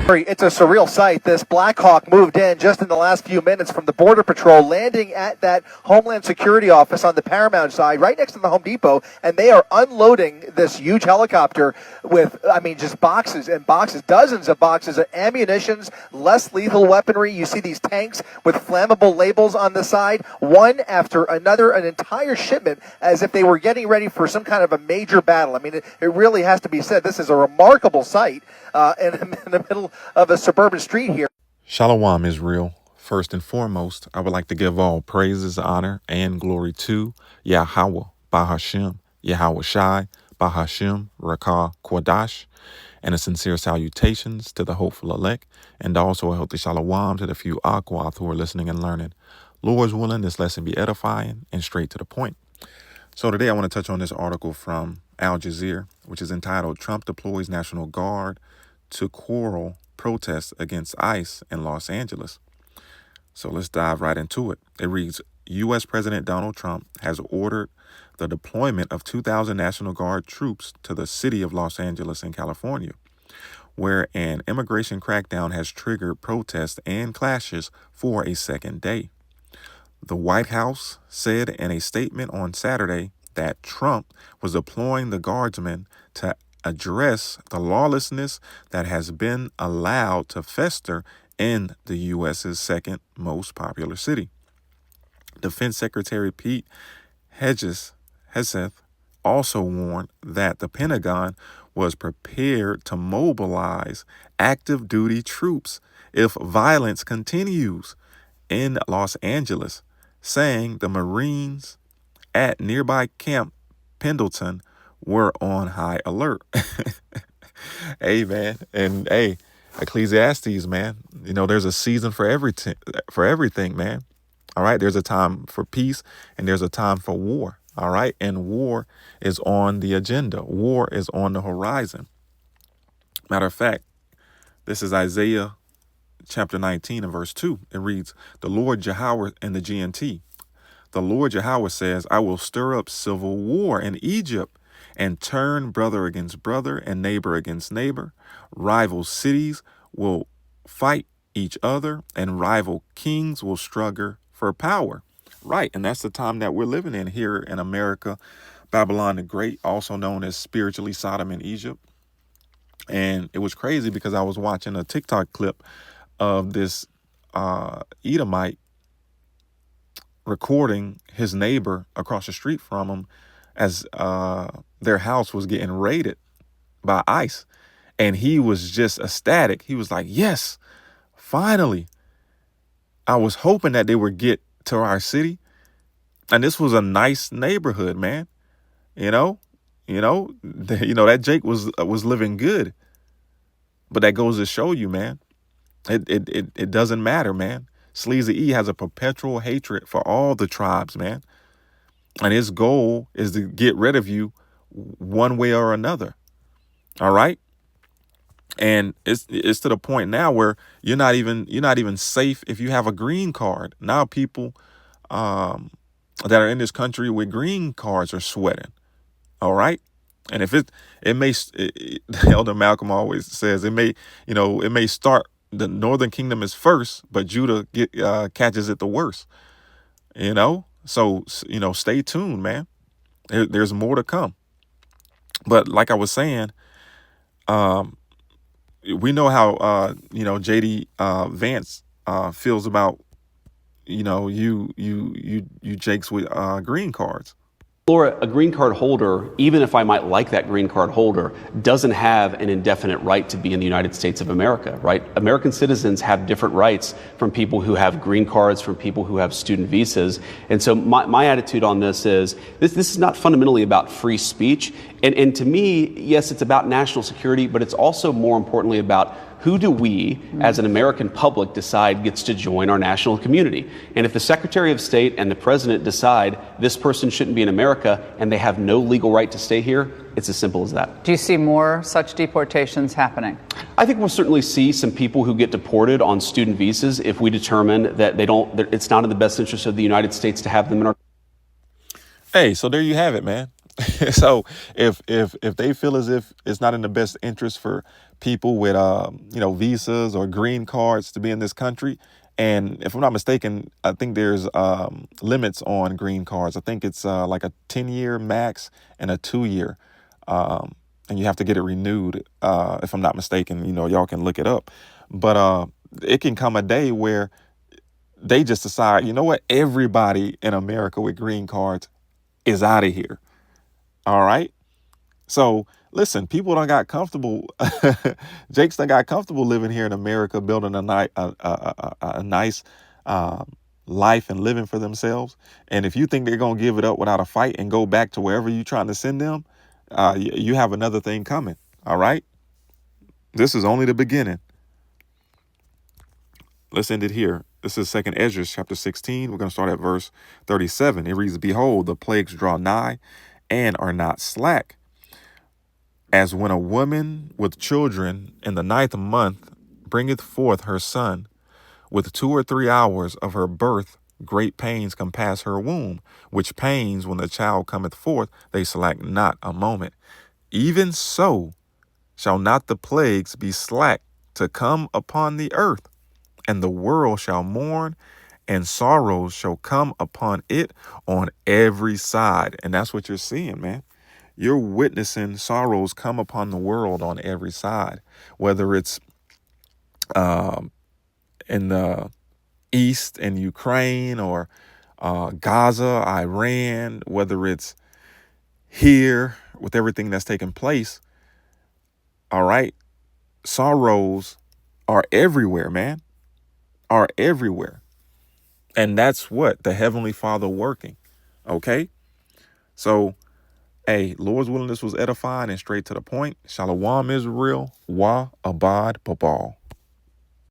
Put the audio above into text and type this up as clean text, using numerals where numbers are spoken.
It's a surreal sight. This Black Hawk moved in just in the last few minutes from the Border Patrol, landing at that Homeland Security office on the Paramount side, right next to the Home Depot, and they are unloading this huge helicopter with, just boxes and boxes, dozens of boxes of ammunitions, less lethal weaponry. You see these tanks with flammable labels on the side, one after another, an entire shipment, as if they were getting ready for some kind of a major battle. It really has to be said, this is a remarkable sight in the middle of a suburban street here. Shalom, Israel. First and foremost, I would like to give all praises, honor, and glory to Yahweh, Bahashem, Yahweh Shai, Bahashem, Rakah, Kodash, and a sincere salutations to the hopeful elect, and also a healthy shalom to the few Akwath who are listening and learning. Lord's willing, this lesson be edifying and straight to the point. So today I want to touch on this article from Al Jazeera, which is entitled Trump Deploys National Guard to Quell Protests Against ICE in Los Angeles. So let's dive right into it. It reads, U.S. President Donald Trump has ordered the deployment of 2,000 National Guard troops to the city of Los Angeles in California, where an immigration crackdown has triggered protests and clashes for a second day. The White House said in a statement on Saturday that Trump was deploying the guardsmen to address the lawlessness that has been allowed to fester in the U.S.'s second most popular city. Defense Secretary Pete Hegseth also warned that the Pentagon was prepared to mobilize active duty troops if violence continues in Los Angeles, saying the Marines at nearby Camp Pendleton were on high alert. Hey, man. And hey, Ecclesiastes, man, there's a season for everything, man. All right. There's a time for peace and there's a time for war. All right. And war is on the agenda. War is on the horizon. Matter of fact, this is Isaiah chapter 19 and verse 2. It reads, the Lord Yahweh in the GNT. The Lord Yahweh says, I will stir up civil war in Egypt and turn brother against brother and neighbor against neighbor. Rival cities will fight each other and rival kings will struggle for power. Right. And that's the time that we're living in here in America. Babylon the Great, also known as spiritually Sodom and Egypt. And it was crazy because I was watching a TikTok clip of this Edomite recording his neighbor across the street from him as their house was getting raided by ICE. And he was just ecstatic. He was like, yes, finally. I was hoping that they would get to our city. And this was a nice neighborhood, man. That Jake was living good. But that goes to show you, man, it doesn't matter, man. Sleazy E has a perpetual hatred for all the tribes, man. And his goal is to get rid of you one way or another. All right. And it's to the point now where you're not even safe if you have a green card. Now people that are in this country with green cards are sweating. All right. And if Elder Malcolm always says it may start. The northern kingdom is first, but Judah catches it the worst. So stay tuned, man. There's more to come. But like I was saying, we know how JD Vance feels about you Jakes with green cards. Laura, a green card holder, even if I might like that green card holder, doesn't have an indefinite right to be in the United States of America, right? American citizens have different rights from people who have green cards, from people who have student visas. And so my attitude on this is, this is not fundamentally about free speech. And to me, yes, it's about national security, but it's also more importantly about who do we, as an American public, decide gets to join our national community? And if the Secretary of State and the President decide this person shouldn't be in America and they have no legal right to stay here, it's as simple as that. Do you see more such deportations happening? I think we'll certainly see some people who get deported on student visas if we determine that it's not in the best interest of the United States to have them in our. Hey, so there you have it, man. So if they feel as if it's not in the best interest for people with, visas or green cards to be in this country. And if I'm not mistaken, I think there's limits on green cards. I think it's like a 10-year max and a 2-year. And you have to get it renewed, if I'm not mistaken. Y'all can look it up. But it can come a day where they just decide, you know what, everybody in America with green cards is out of here. All right. So listen, people done got comfortable. Jake's done got comfortable living here in America, building a nice life and living for themselves. And if you think they're going to give it up without a fight and go back to wherever you're trying to send them, you have another thing coming. All right. This is only the beginning. Let's end it here. This is 2nd Ezra chapter 16. We're going to start at verse 37. It reads, "Behold, the plagues draw nigh and are not slack, as when a woman with children in the 9th month bringeth forth her son, with 2 or 3 hours of her birth great pains compass her womb, which pains when the child cometh forth, they slack not a moment. Even so shall not the plagues be slack to come upon the earth, and the world shall mourn, and sorrows shall come upon it on every side." And that's what you're seeing, man. You're witnessing sorrows come upon the world on every side, whether it's in the east in Ukraine, or Gaza, Iran, whether it's here with everything that's taking place. All right. Sorrows are everywhere, man, are everywhere. And that's what the Heavenly Father working. Okay. So, hey, Lord's willing, this was edifying and straight to the point. Shalom, Israel. Wa abad babal.